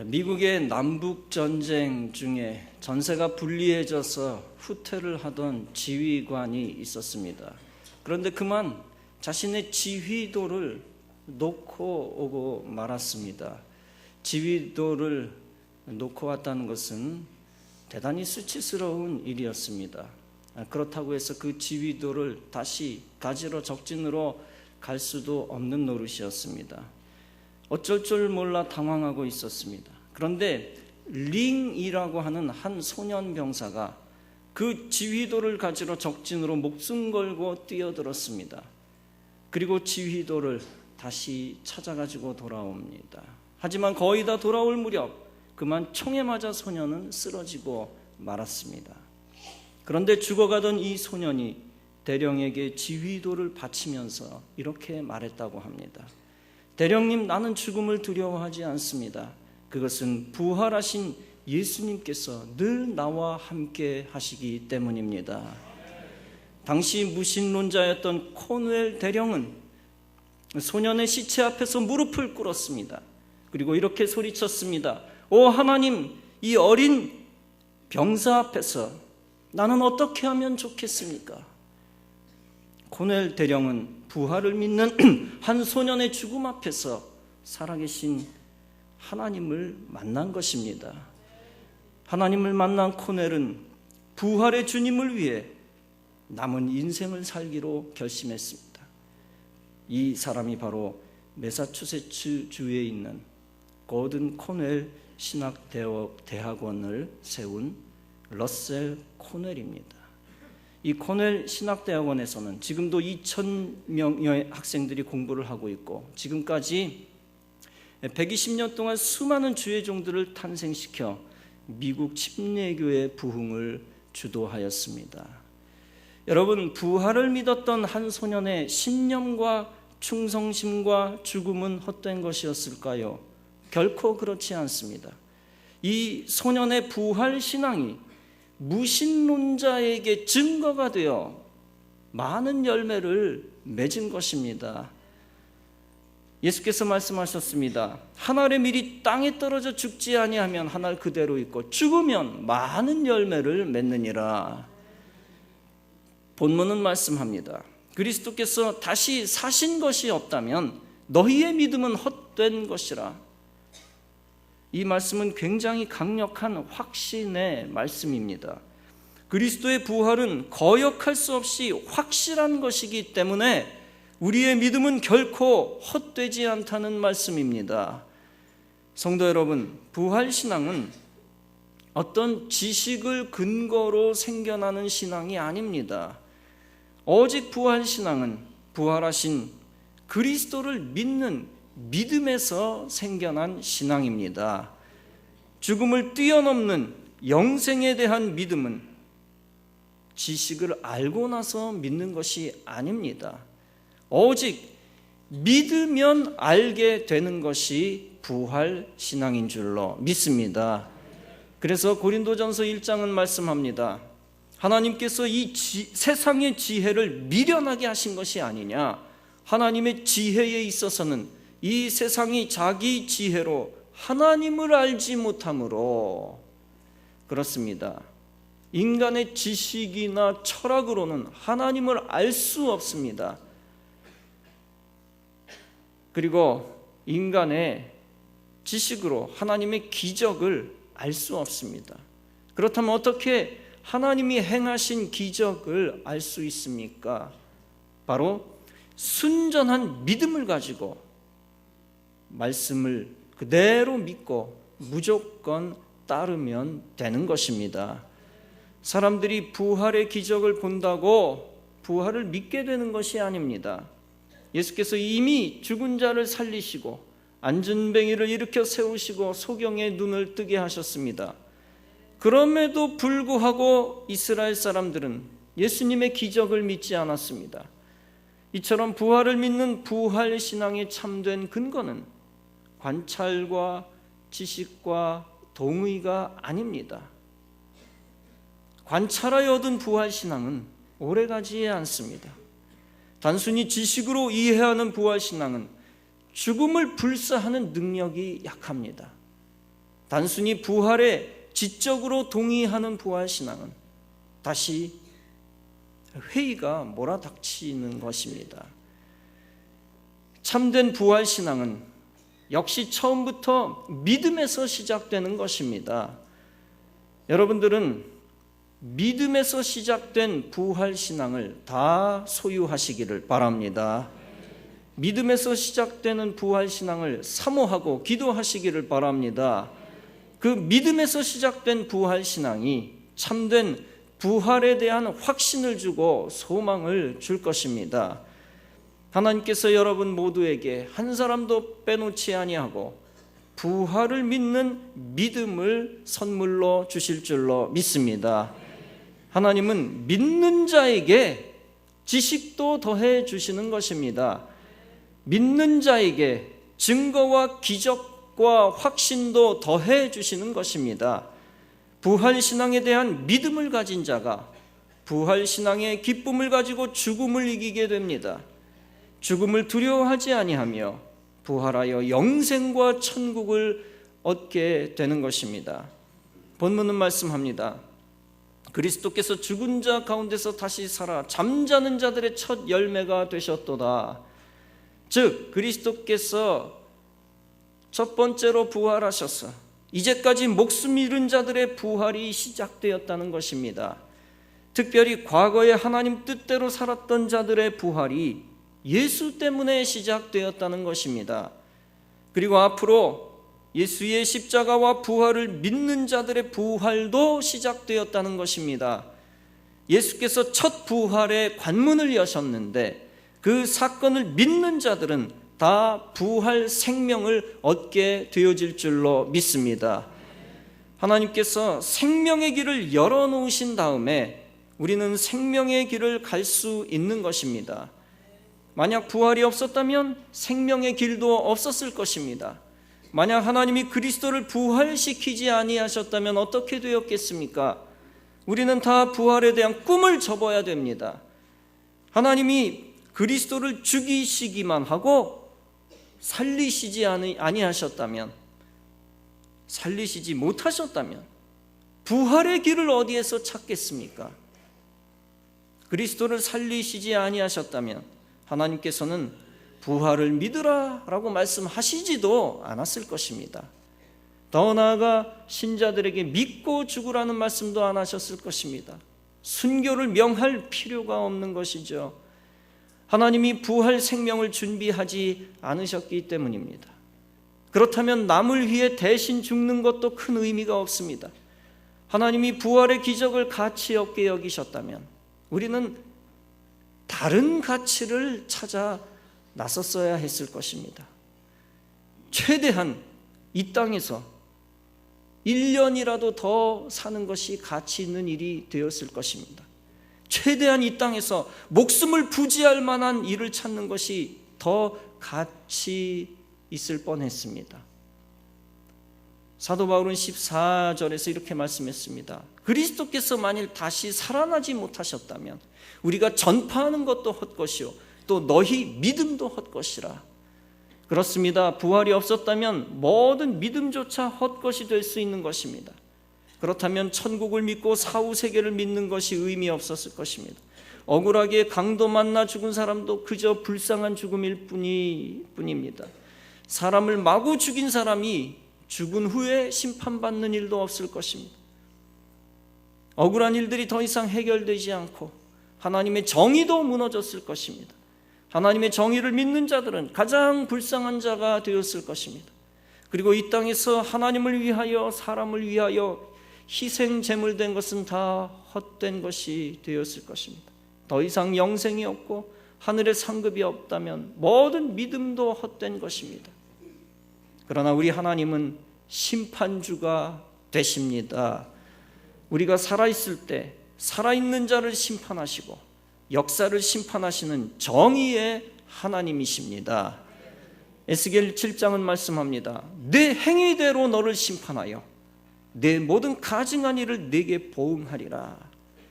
미국의 남북전쟁 중에 전세가 불리해져서 후퇴를 하던 지휘관이 있었습니다. 그런데 그만 자신의 지휘도를 놓고 오고 말았습니다. 지휘도를 놓고 왔다는 것은 대단히 수치스러운 일이었습니다. 그렇다고 해서 그 지휘도를 다시 가지러 적진으로 갈 수도 없는 노릇이었습니다. 어쩔 줄 몰라 당황하고 있었습니다. 그런데 링이라고 하는 한 소년 병사가 그 지휘도를 가지러 적진으로 목숨 걸고 뛰어들었습니다. 그리고 지휘도를 다시 찾아가지고 돌아옵니다. 하지만 거의 다 돌아올 무렵 그만 총에 맞아 소년은 쓰러지고 말았습니다. 그런데 죽어가던 이 소년이 대령에게 지휘도를 바치면서 이렇게 말했다고 합니다. 대령님, 나는 죽음을 두려워하지 않습니다. 그것은 부활하신 예수님께서 늘 나와 함께 하시기 때문입니다. 당시 무신론자였던 코넬 대령은 소년의 시체 앞에서 무릎을 꿇었습니다. 그리고 이렇게 소리쳤습니다. 오 하나님, 이 어린 병사 앞에서 나는 어떻게 하면 좋겠습니까? 코넬 대령은 부활을 믿는 한 소년의 죽음 앞에서 살아계신 하나님을 만난 것입니다. 하나님을 만난 코넬은 부활의 주님을 위해 남은 인생을 살기로 결심했습니다. 이 사람이 바로 매사추세츠 주에 있는 고든 코넬 신학대학원을 세운 러셀 코넬입니다. 이 코넬 신학대학원에서는 지금도 2,000명의 학생들이 공부를 하고 있고 지금까지 120년 동안 수많은 주의 종들을 탄생시켜 미국 침례교의 부흥을 주도하였습니다. 여러분, 부활을 믿었던 한 소년의 신념과 충성심과 죽음은 헛된 것이었을까요? 결코 그렇지 않습니다. 이 소년의 부활 신앙이 무신론자에게 증거가 되어 많은 열매를 맺은 것입니다. 예수께서 말씀하셨습니다. 한 알의 밀이 땅에 떨어져 죽지 아니하면 한 알 그대로 있고 죽으면 많은 열매를 맺느니라. 본문은 말씀합니다. 그리스도께서 다시 사신 것이 없다면 너희의 믿음은 헛된 것이라. 이 말씀은 굉장히 강력한 확신의 말씀입니다. 그리스도의 부활은 거역할 수 없이 확실한 것이기 때문에 우리의 믿음은 결코 헛되지 않다는 말씀입니다. 성도 여러분, 부활신앙은 어떤 지식을 근거로 생겨나는 신앙이 아닙니다. 오직 부활신앙은 부활하신 그리스도를 믿는 믿음에서 생겨난 신앙입니다. 죽음을 뛰어넘는 영생에 대한 믿음은 지식을 알고 나서 믿는 것이 아닙니다. 오직 믿으면 알게 되는 것이 부활 신앙인 줄로 믿습니다. 그래서 고린도전서 1장은 말씀합니다. 하나님께서 이 세상의 지혜를 미련하게 하신 것이 아니냐. 하나님의 지혜에 있어서는 이 세상이 자기 지혜로 하나님을 알지 못하므로 그렇습니다. 인간의 지식이나 철학으로는 하나님을 알 수 없습니다. 그리고 인간의 지식으로 하나님의 기적을 알 수 없습니다. 그렇다면 어떻게 하나님이 행하신 기적을 알 수 있습니까? 바로 순전한 믿음을 가지고 말씀을 그대로 믿고 무조건 따르면 되는 것입니다. 사람들이 부활의 기적을 본다고 부활을 믿게 되는 것이 아닙니다. 예수께서 이미 죽은 자를 살리시고 안전뱅이를 일으켜 세우시고 소경의 눈을 뜨게 하셨습니다. 그럼에도 불구하고 이스라엘 사람들은 예수님의 기적을 믿지 않았습니다. 이처럼 부활을 믿는 부활 신앙의 참된 근거는 관찰과 지식과 동의가 아닙니다. 관찰하여 얻은 부활 신앙은 오래가지 않습니다. 단순히 지식으로 이해하는 부활 신앙은 죽음을 불사하는 능력이 약합니다. 단순히 부활에 지적으로 동의하는 부활신앙은 다시 회의가 몰아닥치는 것입니다. 참된 부활신앙은 역시 처음부터 믿음에서 시작되는 것입니다. 여러분들은 믿음에서 시작된 부활신앙을 다 소유하시기를 바랍니다. 믿음에서 시작되는 부활신앙을 사모하고 기도하시기를 바랍니다. 그 믿음에서 시작된 부활신앙이 참된 부활에 대한 확신을 주고 소망을 줄 것입니다. 하나님께서 여러분 모두에게 한 사람도 빼놓지 아니하고 부활을 믿는 믿음을 선물로 주실 줄로 믿습니다. 하나님은 믿는 자에게 지식도 더해 주시는 것입니다. 믿는 자에게 증거와 기적과 확신도 더해 주시는 것입니다. 부활신앙에 대한 믿음을 가진 자가 부활신앙의 기쁨을 가지고 죽음을 이기게 됩니다. 죽음을 두려워하지 아니하며 부활하여 영생과 천국을 얻게 되는 것입니다. 본문은 말씀합니다. 그리스도께서 죽은 자 가운데서 다시 살아 잠자는 자들의 첫 열매가 되셨도다. 즉 그리스도께서 첫 번째로 부활하셔서 이제까지 목숨 잃은 자들의 부활이 시작되었다는 것입니다. 특별히 과거에 하나님 뜻대로 살았던 자들의 부활이 예수 때문에 시작되었다는 것입니다. 그리고 앞으로 예수의 십자가와 부활을 믿는 자들의 부활도 시작되었다는 것입니다. 예수께서 첫 부활의 관문을 여셨는데 그 사건을 믿는 자들은 다 부활 생명을 얻게 되어질 줄로 믿습니다. 하나님께서 생명의 길을 열어놓으신 다음에 우리는 생명의 길을 갈 수 있는 것입니다. 만약 부활이 없었다면 생명의 길도 없었을 것입니다. 만약 하나님이 그리스도를 부활시키지 아니하셨다면 어떻게 되었겠습니까? 우리는 다 부활에 대한 꿈을 접어야 됩니다. 하나님이 그리스도를 죽이시기만 하고 살리시지 아니하셨다면, 살리시지 못하셨다면 부활의 길을 어디에서 찾겠습니까? 그리스도를 살리시지 아니하셨다면 하나님께서는 부활을 믿으라 라고 말씀하시지도 않았을 것입니다. 더 나아가 신자들에게 믿고 죽으라는 말씀도 안 하셨을 것입니다. 순교를 명할 필요가 없는 것이죠. 하나님이 부활 생명을 준비하지 않으셨기 때문입니다. 그렇다면 남을 위해 대신 죽는 것도 큰 의미가 없습니다. 하나님이 부활의 기적을 가치 없게 여기셨다면 우리는 다른 가치를 찾아 나섰어야 했을 것입니다. 최대한 이 땅에서 1년이라도 더 사는 것이 가치 있는 일이 되었을 것입니다. 최대한 이 땅에서 목숨을 부지할 만한 일을 찾는 것이 더 가치 있을 뻔했습니다. 사도 바울은 14절에서 이렇게 말씀했습니다. 그리스도께서 만일 다시 살아나지 못하셨다면 우리가 전파하는 것도 헛것이요 또 너희 믿음도 헛것이라. 그렇습니다. 부활이 없었다면 모든 믿음조차 헛것이 될 수 있는 것입니다. 그렇다면 천국을 믿고 사후세계를 믿는 것이 의미 없었을 것입니다. 억울하게 강도 만나 죽은 사람도 그저 불쌍한 죽음일 뿐입니다. 사람을 마구 죽인 사람이 죽은 후에 심판받는 일도 없을 것입니다. 억울한 일들이 더 이상 해결되지 않고 하나님의 정의도 무너졌을 것입니다. 하나님의 정의를 믿는 자들은 가장 불쌍한 자가 되었을 것입니다. 그리고 이 땅에서 하나님을 위하여 사람을 위하여 희생 제물된 것은 다 헛된 것이 되었을 것입니다. 더 이상 영생이 없고 하늘의 상급이 없다면 모든 믿음도 헛된 것입니다. 그러나 우리 하나님은 심판주가 되십니다. 우리가 살아있을 때 살아있는 자를 심판하시고 역사를 심판하시는 정의의 하나님이십니다. 에스겔 7장은 말씀합니다. 내 행위대로 너를 심판하여 내 모든 가증한 일을 내게 보응하리라.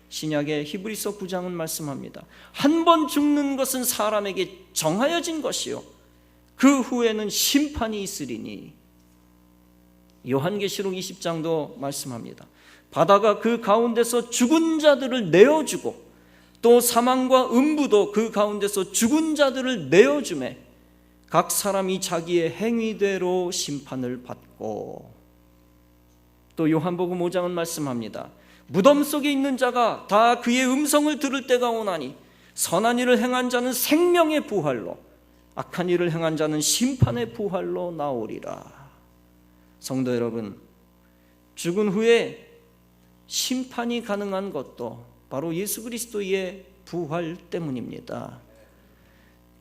신약의 히브리서 9장은 말씀합니다. 한 번 죽는 것은 사람에게 정하여진 것이요 그 후에는 심판이 있으리니 요한계시록 20장도 말씀합니다. 바다가 그 가운데서 죽은 자들을 내어주고 또 사망과 음부도 그 가운데서 죽은 자들을 내어주매 각 사람이 자기의 행위대로 심판을 받고, 또 요한복음 5장은 말씀합니다. 무덤 속에 있는 자가 다 그의 음성을 들을 때가 오나니 선한 일을 행한 자는 생명의 부활로, 악한 일을 행한 자는 심판의 부활로 나오리라. 성도 여러분, 죽은 후에 심판이 가능한 것도 바로 예수 그리스도의 부활 때문입니다.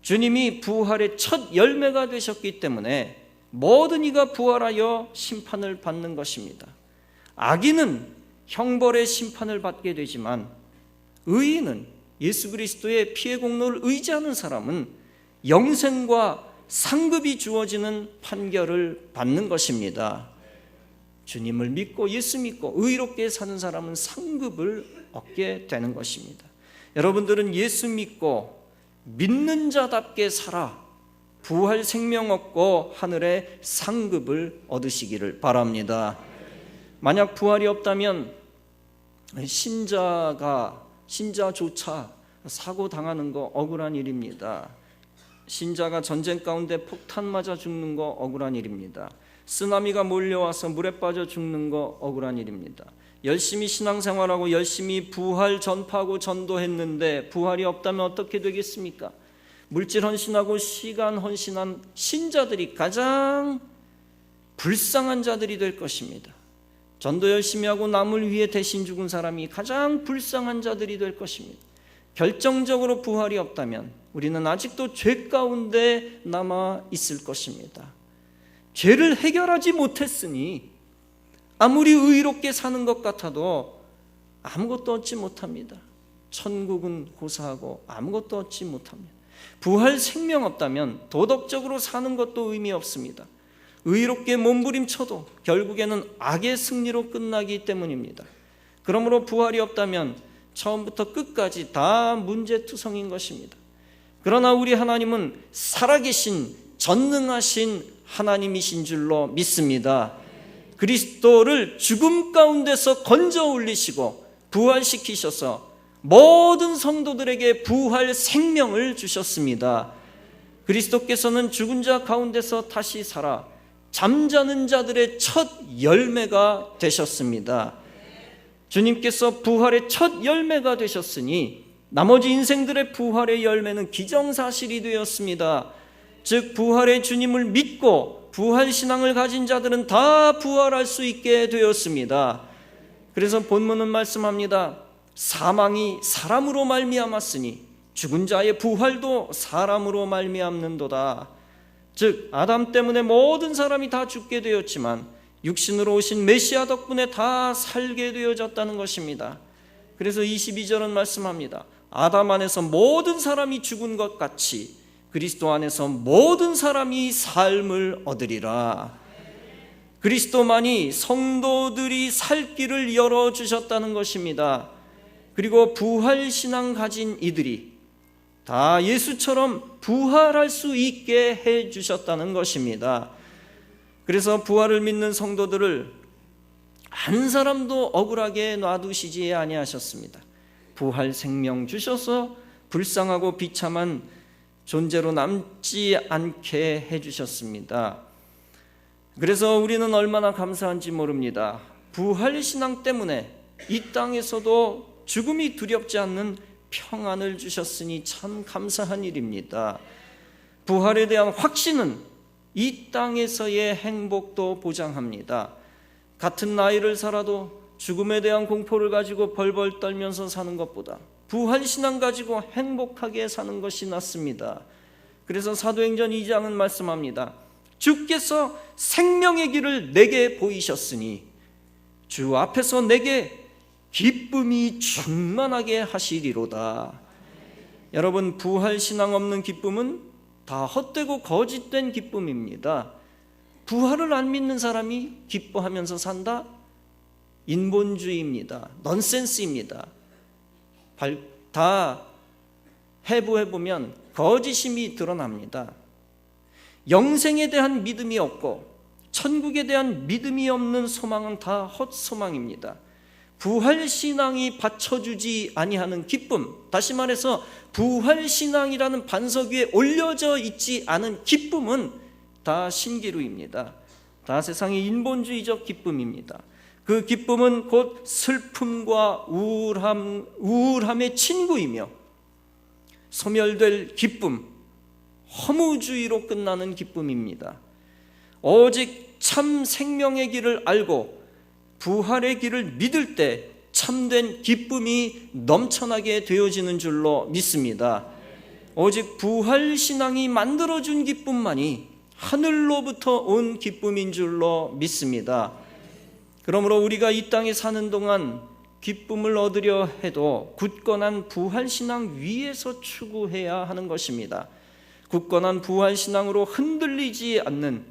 주님이 부활의 첫 열매가 되셨기 때문에 모든 이가 부활하여 심판을 받는 것입니다. 악인은 형벌의 심판을 받게 되지만 의인은, 예수 그리스도의 피의 공로를 의지하는 사람은 영생과 상급이 주어지는 판결을 받는 것입니다. 주님을 믿고 예수 믿고 의롭게 사는 사람은 상급을 얻게 되는 것입니다. 여러분들은 예수 믿고 믿는 자답게 살아 부활 생명 얻고 하늘의 상급을 얻으시기를 바랍니다. 만약 부활이 없다면 신자조차 사고 당하는 거 억울한 일입니다. 신자가 전쟁 가운데 폭탄 맞아 죽는 거 억울한 일입니다. 쓰나미가 몰려와서 물에 빠져 죽는 거 억울한 일입니다. 열심히 신앙생활하고 열심히 부활 전파하고 전도했는데 부활이 없다면 어떻게 되겠습니까? 물질 헌신하고 시간 헌신한 신자들이 가장 불쌍한 자들이 될 것입니다. 전도 열심히 하고 남을 위해 대신 죽은 사람이 가장 불쌍한 자들이 될 것입니다. 결정적으로 부활이 없다면 우리는 아직도 죄 가운데 남아 있을 것입니다. 죄를 해결하지 못했으니 아무리 의롭게 사는 것 같아도 아무것도 얻지 못합니다. 천국은 고사하고 아무것도 얻지 못합니다. 부활 생명 없다면 도덕적으로 사는 것도 의미 없습니다. 의롭게 몸부림쳐도 결국에는 악의 승리로 끝나기 때문입니다. 그러므로 부활이 없다면 처음부터 끝까지 다 문제투성인 것입니다. 그러나 우리 하나님은 살아계신 전능하신 하나님이신 줄로 믿습니다. 그리스도를 죽음 가운데서 건져 올리시고 부활시키셔서 모든 성도들에게 부활 생명을 주셨습니다. 그리스도께서는 죽은 자 가운데서 다시 살아 잠자는 자들의 첫 열매가 되셨습니다. 주님께서 부활의 첫 열매가 되셨으니 나머지 인생들의 부활의 열매는 기정사실이 되었습니다. 즉 부활의 주님을 믿고 부활신앙을 가진 자들은 다 부활할 수 있게 되었습니다. 그래서 본문은 말씀합니다. 사망이 사람으로 말미암았으니 죽은 자의 부활도 사람으로 말미암는도다. 즉 아담 때문에 모든 사람이 다 죽게 되었지만 육신으로 오신 메시아 덕분에 다 살게 되어졌다는 것입니다. 그래서 22절은 말씀합니다. 아담 안에서 모든 사람이 죽은 것 같이 그리스도 안에서 모든 사람이 삶을 얻으리라. 그리스도만이 성도들이 살 길을 열어주셨다는 것입니다. 그리고 부활신앙 가진 이들이 다 예수처럼 부활할 수 있게 해주셨다는 것입니다. 그래서 부활을 믿는 성도들을 한 사람도 억울하게 놔두시지 아니하셨습니다. 부활 생명 주셔서 불쌍하고 비참한 존재로 남지 않게 해주셨습니다. 그래서 우리는 얼마나 감사한지 모릅니다. 부활신앙 때문에 이 땅에서도 죽음이 두렵지 않는 평안을 주셨으니 참 감사한 일입니다. 부활에 대한 확신은 이 땅에서의 행복도 보장합니다. 같은 나이를 살아도 죽음에 대한 공포를 가지고 벌벌 떨면서 사는 것보다 부활신앙 가지고 행복하게 사는 것이 낫습니다. 그래서 사도행전 2장은 말씀합니다. 주께서 생명의 길을 내게 보이셨으니 주 앞에서 내게 기쁨이 충만하게 하시리로다. 여러분, 부활신앙 없는 기쁨은 다 헛되고 거짓된 기쁨입니다. 부활을 안 믿는 사람이 기뻐하면서 산다? 인본주의입니다. 넌센스입니다. 다 해부해보면 거짓임이 드러납니다. 영생에 대한 믿음이 없고 천국에 대한 믿음이 없는 소망은 다 헛소망입니다. 부활신앙이 받쳐주지 아니하는 기쁨, 다시 말해서 부활신앙이라는 반석 위에 올려져 있지 않은 기쁨은 다 신기루입니다. 다 세상의 인본주의적 기쁨입니다. 그 기쁨은 곧 슬픔과 우울함의 친구이며 소멸될 기쁨, 허무주의로 끝나는 기쁨입니다. 오직 참 생명의 길을 알고 부활의 길을 믿을 때 참된 기쁨이 넘쳐나게 되어지는 줄로 믿습니다. 오직 부활신앙이 만들어준 기쁨만이 하늘로부터 온 기쁨인 줄로 믿습니다. 그러므로 우리가 이 땅에 사는 동안 기쁨을 얻으려 해도 굳건한 부활신앙 위에서 추구해야 하는 것입니다. 굳건한 부활신앙으로 흔들리지 않는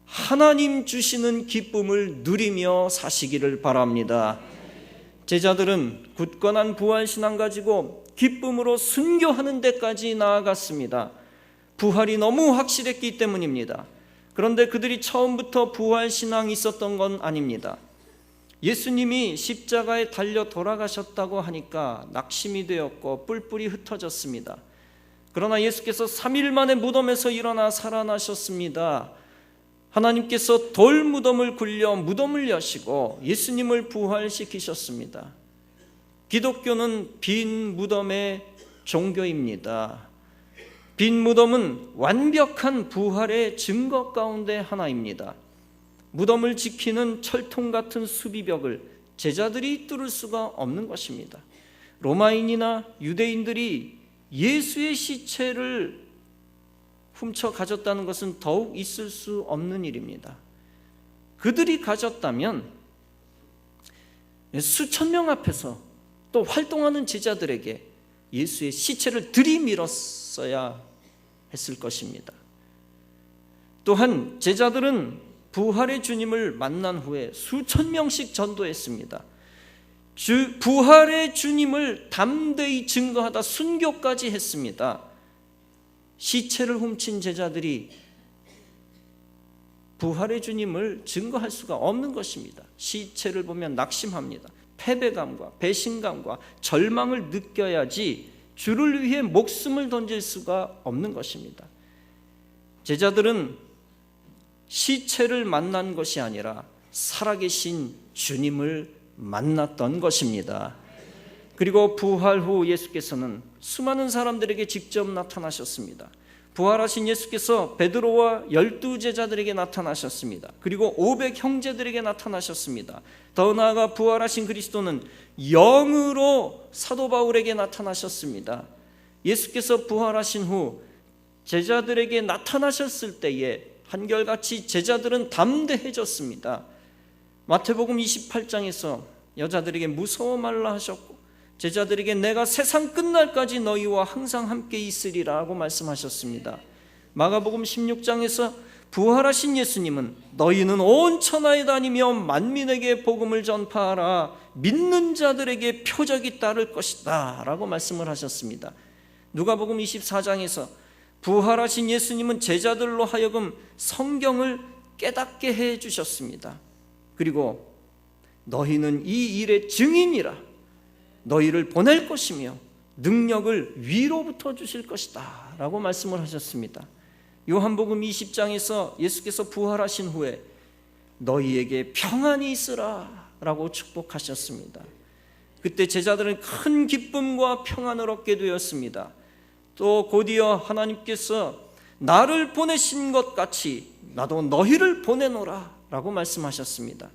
하나님 주시는 기쁨을 누리며 사시기를 바랍니다. 제자들은 굳건한 부활신앙 가지고 기쁨으로 순교하는 데까지 나아갔습니다. 부활이 너무 확실했기 때문입니다. 그런데 그들이 처음부터 부활신앙이 있었던 건 아닙니다. 예수님이 십자가에 달려 돌아가셨다고 하니까 낙심이 되었고 뿔뿔이 흩어졌습니다. 그러나 예수께서 3일 만에 무덤에서 일어나 살아나셨습니다. 하나님께서 돌무덤을 굴려 무덤을 여시고 예수님을 부활시키셨습니다. 기독교는 빈 무덤의 종교입니다. 빈 무덤은 완벽한 부활의 증거 가운데 하나입니다. 무덤을 지키는 철통 같은 수비벽을 제자들이 뚫을 수가 없는 것입니다. 로마인이나 유대인들이 예수의 시체를 훔쳐 가졌다는 것은 더욱 있을 수 없는 일입니다. 그들이 가졌다면 수천 명 앞에서 또 활동하는 제자들에게 예수의 시체를 들이밀었어야 했을 것입니다. 또한 제자들은 부활의 주님을 만난 후에 수천 명씩 전도했습니다. 부활의 주님을 담대히 증거하다 순교까지 했습니다. 시체를 훔친 제자들이 부활의 주님을 증거할 수가 없는 것입니다. 시체를 보면 낙심합니다. 패배감과 배신감과 절망을 느껴야지 주를 위해 목숨을 던질 수가 없는 것입니다. 제자들은 시체를 만난 것이 아니라 살아계신 주님을 만났던 것입니다. 그리고 부활 후 예수께서는 수많은 사람들에게 직접 나타나셨습니다. 부활하신 예수께서 베드로와 12제자들에게 나타나셨습니다. 그리고 500 형제들에게 나타나셨습니다. 더 나아가 부활하신 그리스도는 영으로 사도 바울에게 나타나셨습니다. 예수께서 부활하신 후 제자들에게 나타나셨을 때에 한결같이 제자들은 담대해졌습니다. 마태복음 28장에서 여자들에게 무서워 말라 하셨고 제자들에게 내가 세상 끝날까지 너희와 항상 함께 있으리라고 말씀하셨습니다. 마가복음 16장에서 부활하신 예수님은 너희는 온 천하에 다니며 만민에게 복음을 전파하라 믿는 자들에게 표적이 따를 것이다 라고 말씀을 하셨습니다. 누가복음 24장에서 부활하신 예수님은 제자들로 하여금 성경을 깨닫게 해 주셨습니다. 그리고 너희는 이 일의 증인이라 너희를 보낼 것이며 능력을 위로부터 주실 것이다 라고 말씀을 하셨습니다. 요한복음 20장에서 예수께서 부활하신 후에 너희에게 평안이 있으라 라고 축복하셨습니다. 그때 제자들은 큰 기쁨과 평안을 얻게 되었습니다. 또 곧이어 하나님께서 나를 보내신 것 같이 나도 너희를 보내노라 라고 말씀하셨습니다.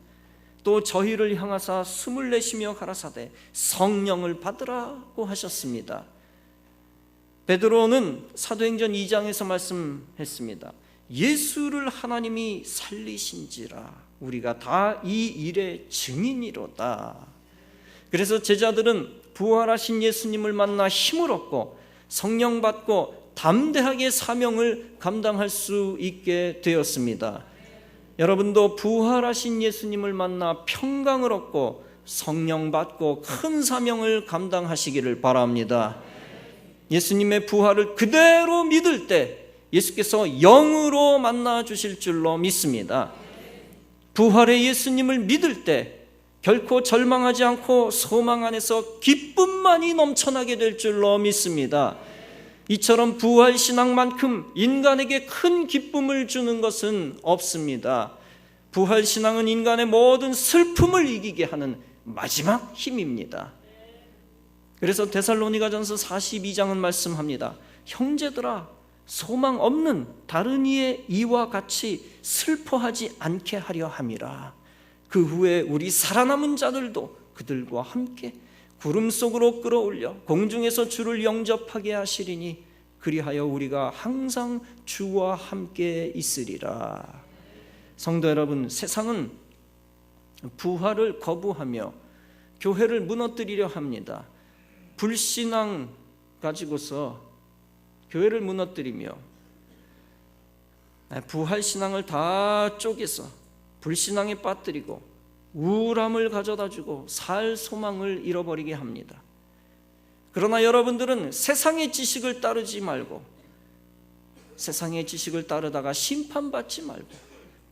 또 저희를 향하사 숨을 내쉬며 가라사대 성령을 받으라고 하셨습니다. 베드로는 사도행전 2장에서 말씀했습니다. 예수를 하나님이 살리신지라 우리가 다 이 일의 증인이로다. 그래서 제자들은 부활하신 예수님을 만나 힘을 얻고 성령 받고 담대하게 사명을 감당할 수 있게 되었습니다. 여러분도 부활하신 예수님을 만나 평강을 얻고 성령 받고 큰 사명을 감당하시기를 바랍니다. 예수님의 부활을 그대로 믿을 때 예수께서 영으로 만나 주실 줄로 믿습니다. 부활의 예수님을 믿을 때 결코 절망하지 않고 소망 안에서 기쁨만이 넘쳐나게 될 줄로 믿습니다. 이처럼 부활신앙만큼 인간에게 큰 기쁨을 주는 것은 없습니다. 부활신앙은 인간의 모든 슬픔을 이기게 하는 마지막 힘입니다. 그래서 데살로니가전서 42장은 말씀합니다. 형제들아, 소망 없는 다른 이의 이와 같이 슬퍼하지 않게 하려 함이라. 그 후에 우리 살아남은 자들도 그들과 함께 구름 속으로 끌어올려 공중에서 주를 영접하게 하시리니 그리하여 우리가 항상 주와 함께 있으리라. 성도 여러분, 세상은 부활을 거부하며 교회를 무너뜨리려 합니다. 불신앙 가지고서 교회를 무너뜨리며 부활신앙을 다 쪼개서 불신앙에 빠뜨리고 우울함을 가져다주고 살 소망을 잃어버리게 합니다. 그러나 여러분들은 세상의 지식을 따르지 말고, 세상의 지식을 따르다가 심판받지 말고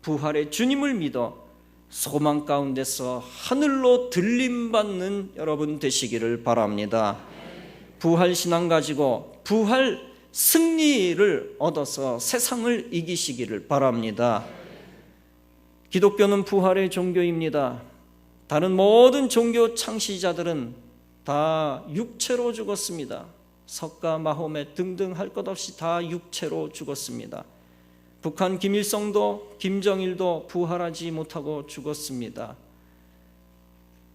부활의 주님을 믿어 소망 가운데서 하늘로 들림받는 여러분 되시기를 바랍니다. 부활신앙 가지고 부활 승리를 얻어서 세상을 이기시기를 바랍니다. 기독교는 부활의 종교입니다. 다른 모든 종교 창시자들은 다 육체로 죽었습니다. 석가, 마호멧 등등 할 것 없이 다 육체로 죽었습니다. 북한 김일성도 김정일도 부활하지 못하고 죽었습니다.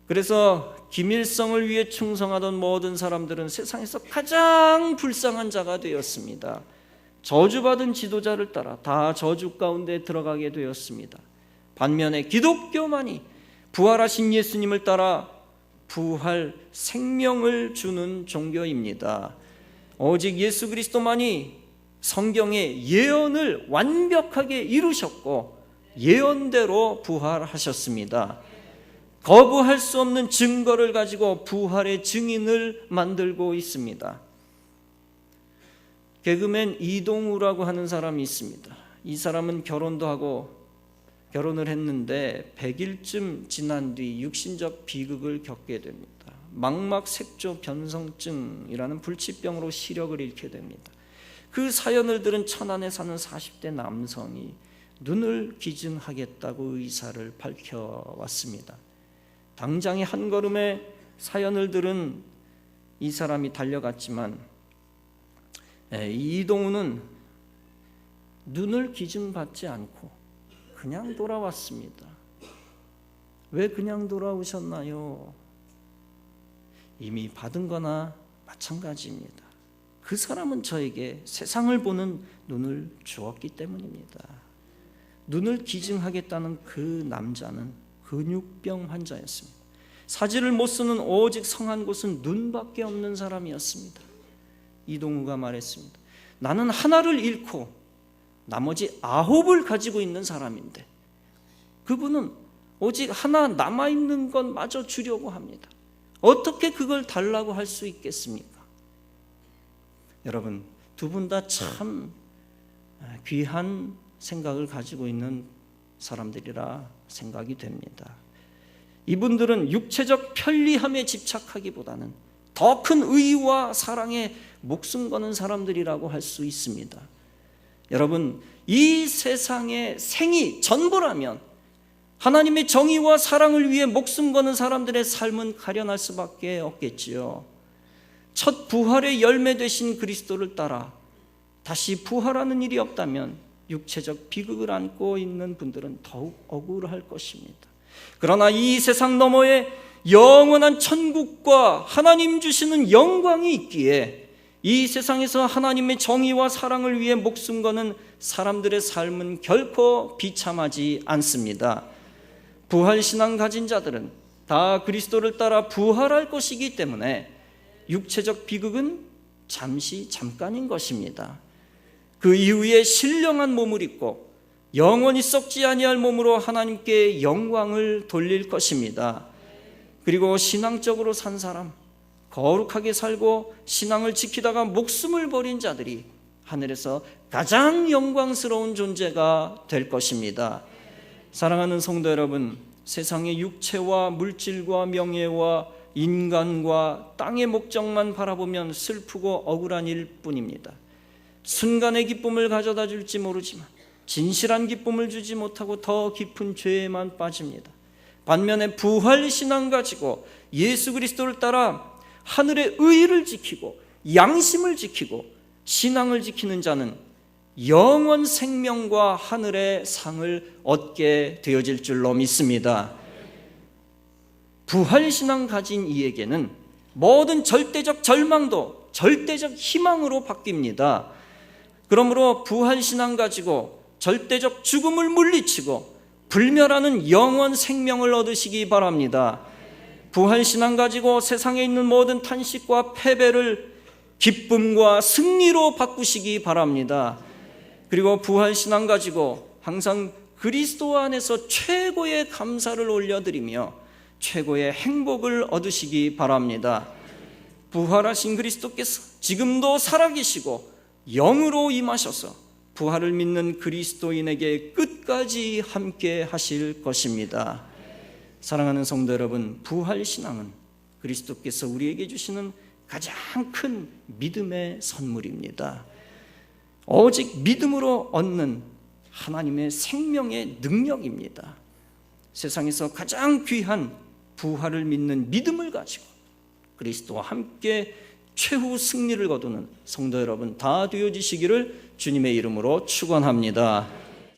그래서 김일성을 위해 충성하던 모든 사람들은 세상에서 가장 불쌍한 자가 되었습니다. 저주받은 지도자를 따라 다 저주 가운데 들어가게 되었습니다. 반면에 기독교만이 부활하신 예수님을 따라 부활 생명을 주는 종교입니다. 오직 예수 그리스도만이 성경의 예언을 완벽하게 이루셨고 예언대로 부활하셨습니다. 거부할 수 없는 증거를 가지고 부활의 증인을 만들고 있습니다. 개그맨 이동우라고 하는 사람이 있습니다. 이 사람은 결혼도 하고 결혼을 했는데 100일쯤 지난 뒤 육신적 비극을 겪게 됩니다. 망막색조 변성증이라는 불치병으로 시력을 잃게 됩니다. 그 사연을 들은 천안에 사는 40대 남성이 눈을 기증하겠다고 의사를 밝혀왔습니다. 당장의 한 걸음에 사연을 들은 이 사람이 달려갔지만 이동우는 눈을 기증받지 않고 그냥 돌아왔습니다. 왜 그냥 돌아오셨나요? 이미 받은 거나 마찬가지입니다. 그 사람은 저에게 세상을 보는 눈을 주었기 때문입니다. 눈을 기증하겠다는 그 남자는 근육병 환자였습니다. 사지를 못 쓰는 오직 성한 곳은 눈밖에 없는 사람이었습니다. 이동우가 말했습니다. 나는 하나를 잃고 나머지 9을 가지고 있는 사람인데 그분은 오직 하나 남아있는 것마저 주려고 합니다. 어떻게 그걸 달라고 할 수 있겠습니까? 여러분, 두 분 다 참 귀한 생각을 가지고 있는 사람들이라 생각이 됩니다. 이분들은 육체적 편리함에 집착하기보다는 더 큰 의와 사랑에 목숨 거는 사람들이라고 할 수 있습니다. 여러분, 이 세상의 생이 전부라면 하나님의 정의와 사랑을 위해 목숨 거는 사람들의 삶은 가련할 수밖에 없겠지요. 첫 부활의 열매 되신 그리스도를 따라 다시 부활하는 일이 없다면 육체적 비극을 안고 있는 분들은 더욱 억울할 것입니다. 그러나 이 세상 너머에 영원한 천국과 하나님 주시는 영광이 있기에 이 세상에서 하나님의 정의와 사랑을 위해 목숨 거는 사람들의 삶은 결코 비참하지 않습니다. 부활신앙 가진 자들은 다 그리스도를 따라 부활할 것이기 때문에 육체적 비극은 잠깐인 것입니다. 그 이후에 신령한 몸을 입고 영원히 썩지 아니할 몸으로 하나님께 영광을 돌릴 것입니다. 그리고 신앙적으로 산 사람, 거룩하게 살고 신앙을 지키다가 목숨을 버린 자들이 하늘에서 가장 영광스러운 존재가 될 것입니다. 사랑하는 성도 여러분, 세상의 육체와 물질과 명예와 인간과 땅의 목적만 바라보면 슬프고 억울한 일뿐입니다. 순간의 기쁨을 가져다 줄지 모르지만 진실한 기쁨을 주지 못하고 더 깊은 죄에만 빠집니다. 반면에 부활신앙 가지고 예수 그리스도를 따라 하늘의 의를 지키고 양심을 지키고 신앙을 지키는 자는 영원 생명과 하늘의 상을 얻게 되어질 줄로 믿습니다. 부활신앙 가진 이에게는 모든 절대적 절망도 절대적 희망으로 바뀝니다. 그러므로 부활신앙 가지고 절대적 죽음을 물리치고 불멸하는 영원 생명을 얻으시기 바랍니다. 부활신앙 가지고 세상에 있는 모든 탄식과 패배를 기쁨과 승리로 바꾸시기 바랍니다. 그리고 부활신앙 가지고 항상 그리스도 안에서 최고의 감사를 올려드리며 최고의 행복을 얻으시기 바랍니다. 부활하신 그리스도께서 지금도 살아계시고 영으로 임하셔서 부활을 믿는 그리스도인에게 끝까지 함께 하실 것입니다. 사랑하는 성도 여러분, 부활신앙은 그리스도께서 우리에게 주시는 가장 큰 믿음의 선물입니다. 오직 믿음으로 얻는 하나님의 생명의 능력입니다. 세상에서 가장 귀한 부활을 믿는 믿음을 가지고 그리스도와 함께 최후 승리를 거두는 성도 여러분 다 되어지시기를 주님의 이름으로 축원합니다.